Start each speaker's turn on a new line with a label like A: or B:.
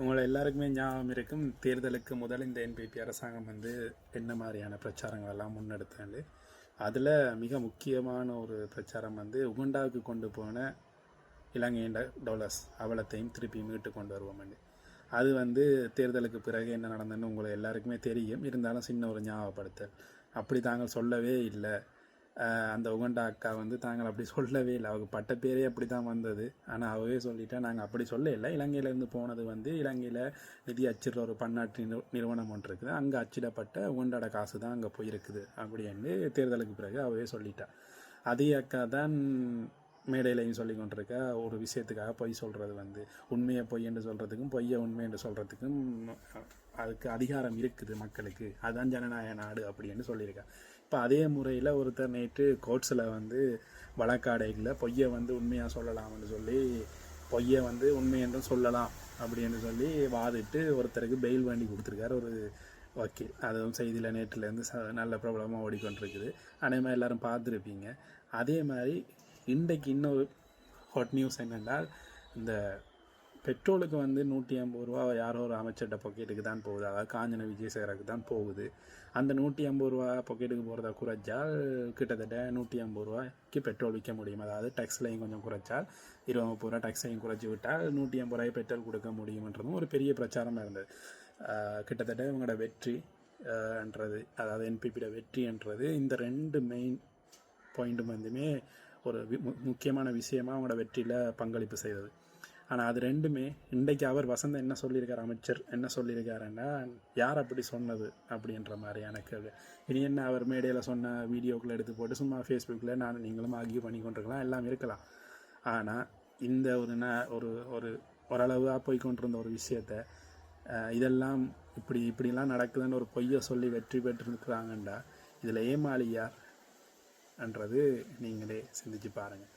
A: உங்களை எல்லாருக்குமே ஞாபகம் இருக்கும், தேர்தலுக்கு முதல் இந்த என்பிபி அரசாங்கம் வந்து என்ன மாதிரியான பிரச்சாரங்கள் எல்லாம் முன்னெடுத்தாண்டு அதில் மிக முக்கியமான ஒரு பிரச்சாரம் வந்து உகண்டாவுக்கு கொண்டு போன இலங்கையின் டாலர்ஸ் அவலத்தையும் திருப்பி மீட்டு கொண்டு வருவோம். அது வந்து தேர்தலுக்கு பிறகு என்ன நடந்ததுன்னு உங்களை எல்லாருக்குமே தெரியும். இருந்தாலும் சின்ன ஒரு ஞாபகப்படுத்தல். அப்படி தாங்கள் சொல்லவே இல்லை. அந்த உகண்டா அக்கா வந்து தாங்கள் அப்படி சொல்லவே இல்லை. அவங்க பட்ட பேரே அப்படி தான் வந்தது. ஆனால் அவவே சொல்லிட்டா நாங்கள் அப்படி சொல்ல இல்லை. இலங்கையிலேருந்து போனது வந்து இலங்கையில் நிதி அச்சிடுற ஒரு பன்னாட்டு நிறுவனம் ஒன்று இருக்குது. அங்கே அச்சிடப்பட்ட உகண்டாட காசு தான் அங்கே போயிருக்குது அப்படின்னு தேர்தலுக்கு பிறகு அவவே சொல்லிட்டா. அதே அக்கா தான் மேடையிலையும் சொல்லி கொண்டிருக்க ஒரு விஷயத்துக்காக பொய் சொல்கிறது வந்து உண்மையை பொய் என்று சொல்கிறதுக்கும் பொய்யை உண்மை என்று சொல்கிறதுக்கும் அதுக்கு அதிகாரம் இருக்குது மக்களுக்கு. அதுதான் ஜனநாயக நாடு அப்படின்னு சொல்லியிருக்கா. இப்போ அதே முறையில் ஒருத்தர் நேற்று கோர்ட்ஸில் வந்து வழக்காடைகளில் பொய்யை வந்து உண்மையாக சொல்லலாம்னு சொல்லி பொய்யை வந்து உண்மை என்றும் சொல்லலாம் அப்படின்னு சொல்லி வாதிட்டு ஒருத்தருக்கு பெயில் வேண்டி கொடுத்துருக்காரு ஒரு வக்கீல். அதுவும் செய்தியில் நேற்றுலேருந்து நல்ல பிரபலமாக ஓடிக்கொண்டிருக்குது. அதே மாதிரி எல்லோரும் பார்த்துருப்பீங்க. அதே மாதிரி இன்றைக்கு இன்னொரு ஹாட் நியூஸ் என்னென்றால், இந்த பெட்ரோலுக்கு வந்து 150 ரூபா யாரோ ஒரு அமைச்சர்கிட்ட பொக்கெட்டுக்கு தான் போகுது. அதாவது காஞ்சன விஜயசேகருக்கு தான் போகுது. அந்த 150 ரூபா பொக்கெட்டுக்கு போகிறத குறைச்சால் கிட்டத்தட்ட 150 ரூபாய்க்கு பெட்ரோல் விற்க முடியும். அதாவது டேக்ஸ்லையும் கொஞ்சம் குறைச்சால் 20-30 ரூபா டேக்ஸையும் குறைச்சி விட்டால் 150 ரூபாய் பெட்ரோல் கொடுக்க முடியும்ன்றதும் ஒரு பெரிய பிரச்சாரமாக இருந்தது. கிட்டத்தட்ட இவங்களோட வெற்றி என்றது, அதாவது என்பிபியோட வெற்றி என்றது இந்த ரெண்டு மெயின் பாயிண்ட்டும் வந்துமே ஒரு முக்கியமான விஷயமாக அவங்களோட வெற்றியில் பங்களிப்பு செய்தது. ஆனால் அது ரெண்டுமே இன்றைக்கு அவர் வசந்தன் என்ன சொல்லியிருக்கார், அமைச்சர் என்ன சொல்லியிருக்காருன்னா, யார் அப்படி சொன்னது அப்படின்ற மாதிரியான கேள்வி. இனி என்ன அவர் மேடையில் சொன்ன வீடியோக்களை எடுத்து போட்டு சும்மா ஃபேஸ்புக்கில் நீங்களும் ஆகிய பண்ணி கொண்டிருக்கலாம், எல்லாம் இருக்கலாம். ஆனால் இந்த ஒரு ஒரு ஓரளவாக போய்கொண்டிருந்த ஒரு விஷயத்தை இதெல்லாம் இப்படிலாம் நடக்குதுன்னு ஒரு பொய்யை சொல்லி வெற்றி பெற்றிருக்கிறாங்கண்டா இதில் ஏமாளி யார் என்றது நீங்களே சிந்திச்சு பாருங்கள்.